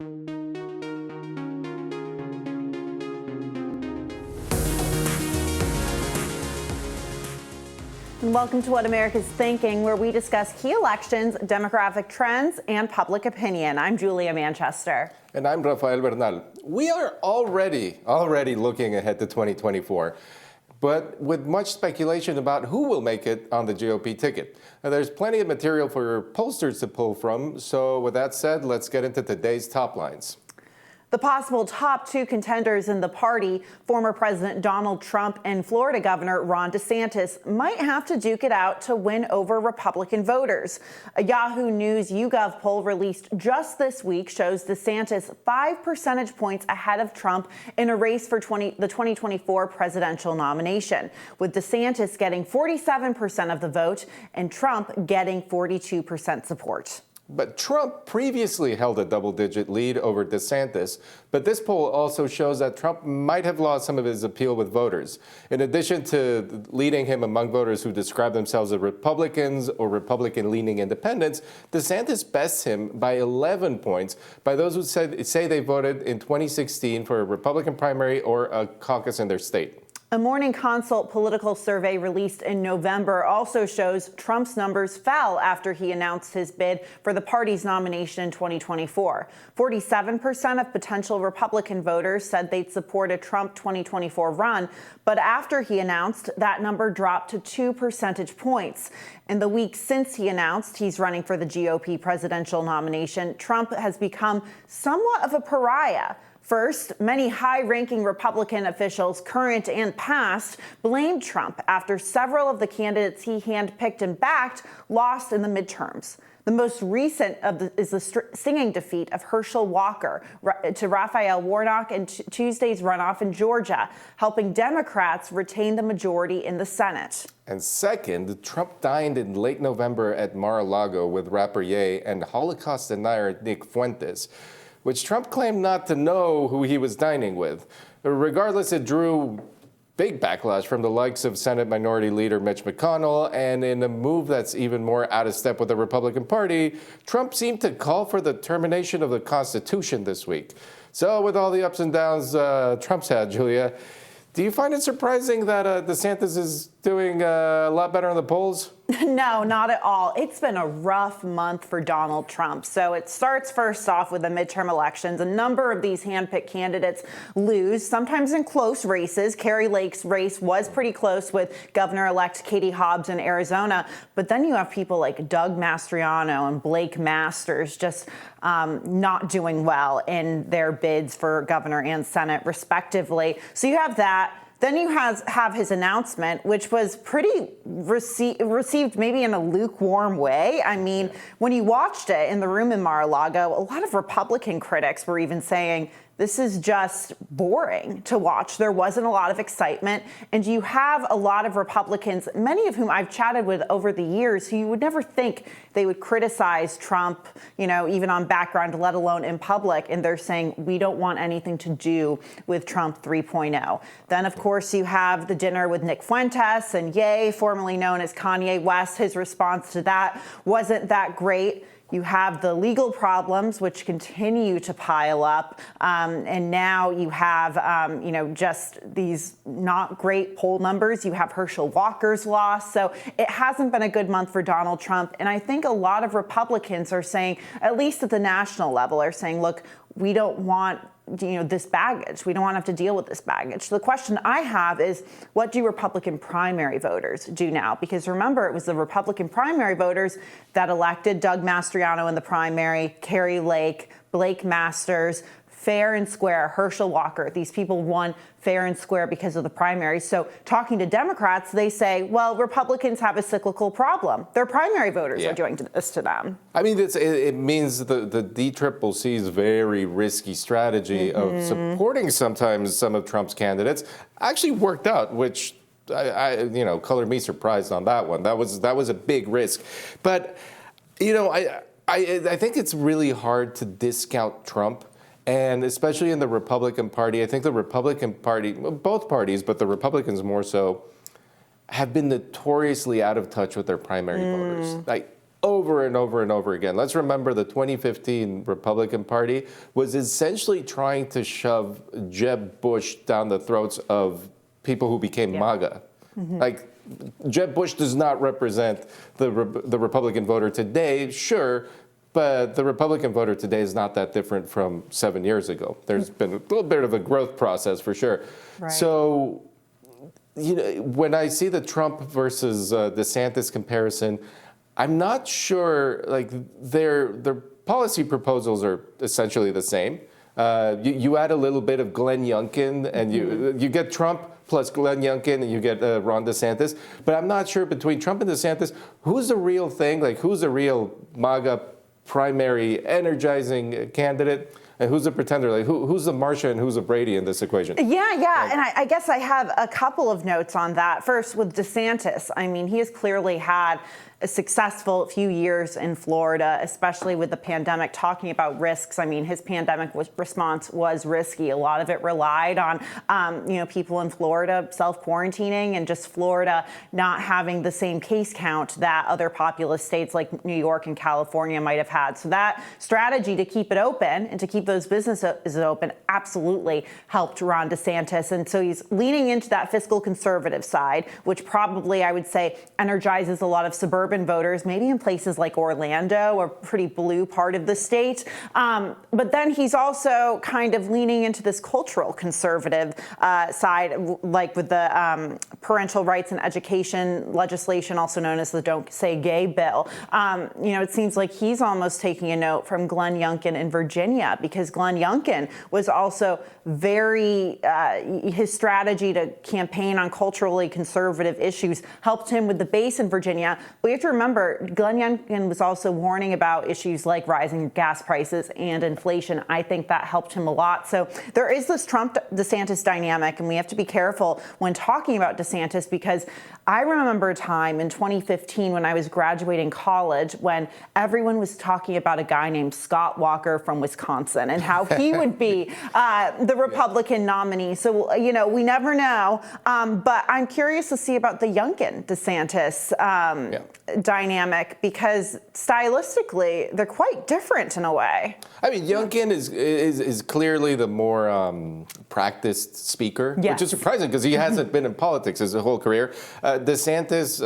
And welcome to What America's Thinking, where we discuss key elections, demographic trends, and public opinion. I'm Julia Manchester. And I'm Rafael Bernal. We are already looking ahead to 2024, but with much speculation about who will make it on the GOP ticket. Now, there's plenty of material for pollsters to pull from, so with that said, let's get into today's top lines. The possible top two contenders in the party, former President Donald Trump and Florida Governor Ron DeSantis, might have to duke it out to win over Republican voters. A Yahoo News YouGov poll released just this week shows DeSantis 5 percentage points ahead of Trump in a race for the 2024 presidential nomination, with DeSantis getting 47% of the vote and Trump getting 42% support. But Trump previously held a double-digit lead over DeSantis, but this poll also shows that Trump might have lost some of his appeal with voters. In addition to leading him among voters who describe themselves as Republicans or Republican-leaning independents, DeSantis bests him by 11 points by those who say they voted in 2016 for a Republican primary or a caucus in their state. A Morning Consult political survey released in November also shows Trump's numbers fell after he announced his bid for the party's nomination in 2024. 47% of potential Republican voters said they'd support a Trump 2024 run, but after he announced, that number dropped to 2 percentage points. In the weeks since he announced he's running for the GOP presidential nomination, Trump has become somewhat of a pariah. First, many high-ranking Republican officials, current and past, blamed Trump after several of the candidates he handpicked and backed lost in the midterms. The most recent is the stinging defeat of Herschel Walker to Rafael Warnock in Tuesday's runoff in Georgia, helping Democrats retain the majority in the Senate. And second, Trump dined in late November at Mar-a-Lago with rapper Ye and Holocaust denier Nick Fuentes, which Trump claimed not to know who he was dining with. Regardless, it drew big backlash from the likes of Senate Minority Leader Mitch McConnell, and in a move that's even more out of step with the Republican Party, Trump seemed to call for the termination of the Constitution this week. So with all the ups and downs Trump's had, Julia, do you find it surprising that DeSantis is doing a lot better in the polls? No, not at all. It's been a rough month for Donald Trump. So it starts first off with the midterm elections. A number of these handpicked candidates lose, sometimes in close races. Kari Lake's race was pretty close with Governor-elect Katie Hobbs in Arizona. But then you have people like Doug Mastriano and Blake Masters just not doing well in their bids for governor and Senate, respectively. So you have that. Then you have his announcement, which was pretty received maybe in a lukewarm way. I mean, when you watched it in the room in Mar-a-Lago, a lot of Republican critics were even saying, this is just boring to watch. There wasn't a lot of excitement. And you have a lot of Republicans, many of whom I've chatted with over the years, who you would never think they would criticize Trump, even on background, let alone in public. And they're saying, we don't want anything to do with Trump 3.0. Then, of course, you have the dinner with Nick Fuentes and Ye, formerly known as Kanye West. His response to that wasn't that great. You have the legal problems, which continue to pile up. And now you have, just these not great poll numbers. You have Herschel Walker's loss. So it hasn't been a good month for Donald Trump. And I think a lot of Republicans are saying, at least at the national level, are saying, look, we don't want this baggage. We don't want to have to deal with this baggage. So the question I have is, what do Republican primary voters do now? Because remember, it was the Republican primary voters that elected Doug Mastriano in the primary, Kari Lake, Blake Masters, fair and square, Herschel Walker. These people won fair and square because of the primary. So talking to Democrats, they say, well, Republicans have a cyclical problem. Their primary voters are doing this to them. I mean, it means the DCCC's very risky strategy of supporting sometimes some of Trump's candidates actually worked out, which I colored me surprised on that one. That was a big risk. But, I think it's really hard to discount Trump. And especially in the Republican Party, I think the Republican Party, both parties, but the Republicans more so, have been notoriously out of touch with their primary voters. Like, over and over and over again. Let's remember the 2015 Republican Party was essentially trying to shove Jeb Bush down the throats of people who became MAGA. Like, Jeb Bush does not represent the Republican voter today, sure, but the Republican voter today is not that different from 7 years ago. There's been a little bit of a growth process for sure. Right. So, you know, when I see the Trump versus DeSantis comparison, I'm not sure, like, their policy proposals are essentially the same. You add a little bit of Glenn Youngkin, and you get Trump plus Glenn Youngkin, and you get Ron DeSantis. But I'm not sure between Trump and DeSantis, who's the real thing? Like, who's the real MAGA primary energizing candidate? And who's the pretender? Like, who's the Marsha and who's the Brady in this equation? Yeah. And I guess I have a couple of notes on that. First, with DeSantis, I mean, he has clearly had a successful few years in Florida, especially with the pandemic, talking about risks. I mean, his pandemic response was risky. A lot of it relied on, people in Florida self-quarantining and just Florida not having the same case count that other populous states like New York and California might have had. So that strategy to keep it open and to keep those businesses open absolutely helped Ron DeSantis. And so he's leaning into that fiscal conservative side, which probably, I would say, energizes a lot of suburban voters, maybe in places like Orlando, a pretty blue part of the state. But then he's also kind of leaning into this cultural conservative side, like with the parental rights and education legislation, also known as the Don't Say Gay bill. It seems like he's almost taking a note from Glenn Youngkin in Virginia, because Glenn Youngkin was also very, his strategy to campaign on culturally conservative issues helped him with the base in Virginia. We have to remember, Glenn Youngkin was also warning about issues like rising gas prices and inflation. I think that helped him a lot. So there is this Trump-DeSantis dynamic, and we have to be careful when talking about DeSantis, because I remember a time in 2015 when I was graduating college when everyone was talking about a guy named Scott Walker from Wisconsin and how he would be the Republican nominee. So, we never know. But I'm curious to see about the Youngkin-DeSantis dynamic, because stylistically they're quite different in a way. I mean, Youngkin is clearly the more practiced speaker, which is surprising because he hasn't been in politics his whole career. DeSantis,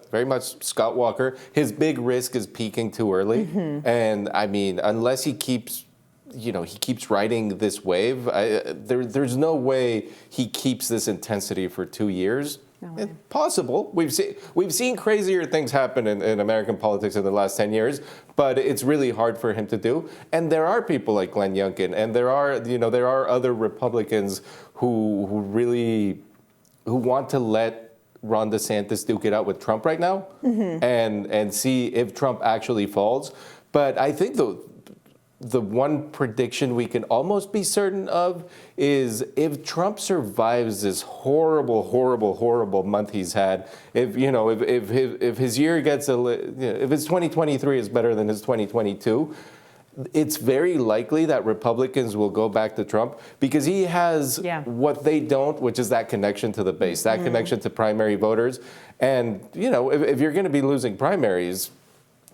very much Scott Walker. His big risk is peaking too early, and I mean, unless he keeps riding this wave, there's no way he keeps this intensity for 2 years. It's possible. We've seen crazier things happen in American politics in the last 10 years, but it's really hard for him to do. And there are people like Glenn Youngkin, and there are other Republicans who want to let Ron DeSantis duke it out with Trump right now, and see if Trump actually falls. But I think the one prediction we can almost be certain of is if Trump survives this horrible month he's had, if his year gets if his 2023 is better than his 2022, it's very likely that Republicans will go back to Trump because he has what they don't, which is that connection to the base, that connection to primary voters. And, if you're going to be losing primaries,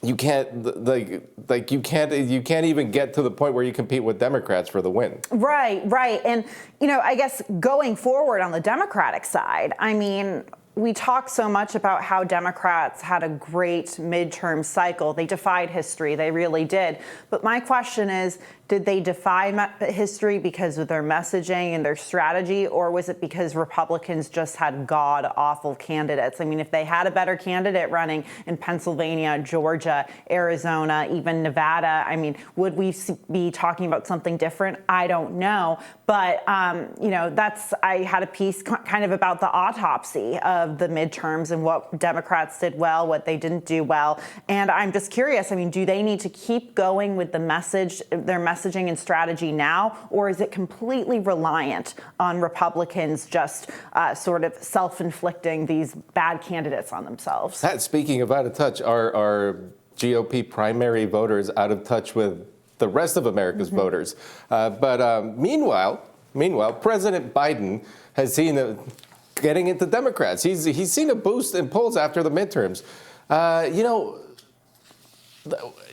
you can't you can't even get to the point where you compete with Democrats for the win. Right. And I guess going forward on the Democratic side, I mean, we talk so much about how Democrats had a great midterm cycle. They defied history. They really did. But my question is, did they defy history because of their messaging and their strategy, or was it because Republicans just had god-awful candidates? I mean, if they had a better candidate running in Pennsylvania, Georgia, Arizona, even Nevada, I mean, would we be talking about something different? I don't know. But, I had a piece kind of about the autopsy of the midterms and what Democrats did well, what they didn't do well. And I'm just curious, I mean, do they need to keep going with their messaging and strategy now, or is it completely reliant on Republicans just sort of self-inflicting these bad candidates on themselves? Speaking of out of touch, are GOP primary voters out of touch with the rest of America's voters? But meanwhile, President Biden has seen getting into Democrats. He's seen a boost in polls after the midterms.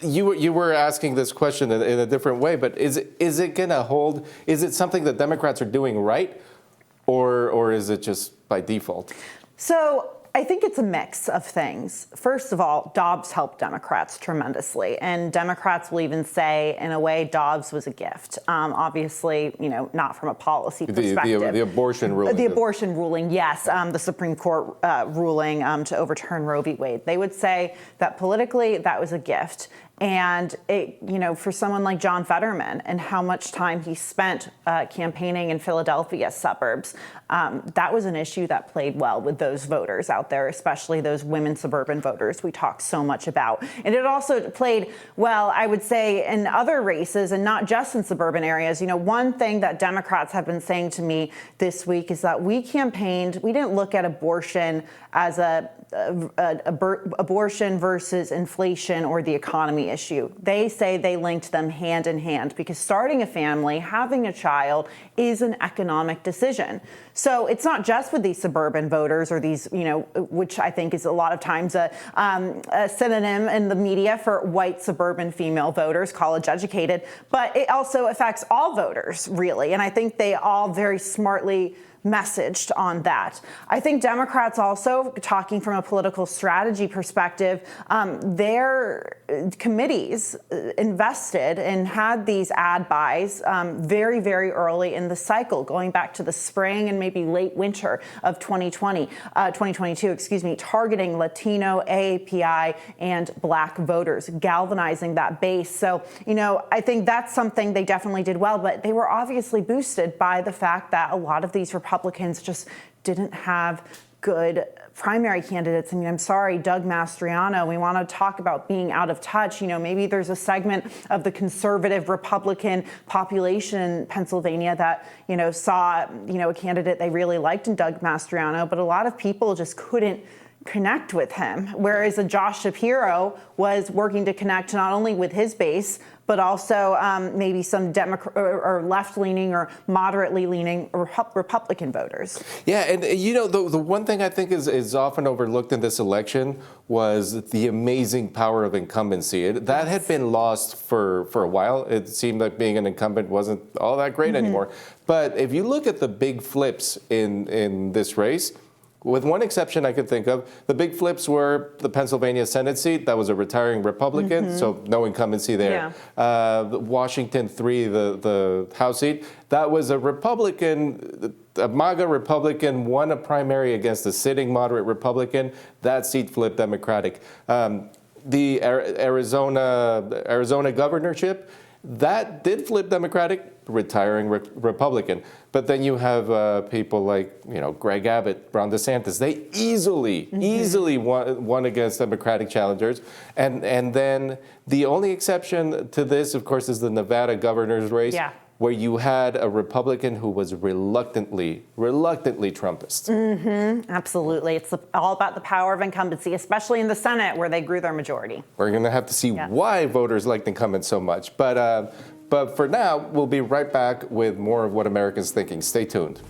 You were asking this question in a different way, but is it going to hold? Is it something that Democrats are doing right, or is it just by default? So I think it's a mix of things. First of all, Dobbs helped Democrats tremendously, and Democrats will even say, in a way, Dobbs was a gift. Obviously, not from a policy perspective. The abortion ruling. The abortion ruling, yes, the Supreme Court ruling to overturn Roe v. Wade. They would say that politically, that was a gift. And for someone like John Fetterman and how much time he spent campaigning in Philadelphia suburbs, that was an issue that played well with those voters out there, especially those women suburban voters we talk so much about. And it also played well, I would say, in other races and not just in suburban areas. One thing that Democrats have been saying to me this week is that we didn't look at abortion as abortion versus inflation or the economy issue. They say they linked them hand in hand because starting a family, having a child is an economic decision. So it's not just with these suburban voters or these, which I think is a lot of times a synonym in the media for white suburban female voters, college educated, but it also affects all voters, really. And I think they all very smartly messaged on that. I think Democrats also, talking from a political strategy perspective, their committees invested and had these ad buys very, very early in the cycle, going back to the spring and maybe late winter of 2022, targeting Latino, AAPI, and Black voters, galvanizing that base. So, I think that's something they definitely did well, but they were obviously boosted by the fact that a lot of these Republicans just didn't have good primary candidates. I'm sorry, Doug Mastriano, we want to talk about being out of touch. Maybe there's a segment of the conservative Republican population in Pennsylvania that, saw, a candidate they really liked in Doug Mastriano, but a lot of people just couldn't connect with him. Whereas a Josh Shapiro was working to connect not only with his base, but also maybe some or left-leaning or moderately leaning Republican voters. Yeah, and the one thing I think is often overlooked in this election was the amazing power of incumbency. That had been lost for a while. It seemed like being an incumbent wasn't all that great anymore. But if you look at the big flips in this race, with one exception I could think of, the big flips were the Pennsylvania Senate seat. That was a retiring Republican, so no incumbency there. Yeah. Washington 3, the House seat, that was a Republican, a MAGA Republican, won a primary against a sitting moderate Republican. That seat flipped Democratic. The Arizona governorship, that did flip Democratic, retiring Republican. But then you have people like, Greg Abbott, Ron DeSantis. They easily won against Democratic challengers. And then the only exception to this, of course, is the Nevada governor's race. Yeah. Where you had a Republican who was reluctantly Trumpist. Absolutely. It's all about the power of incumbency, especially in the Senate where they grew their majority. We're going to have to see why voters liked incumbents so much. But for now, we'll be right back with more of what America's thinking. Stay tuned.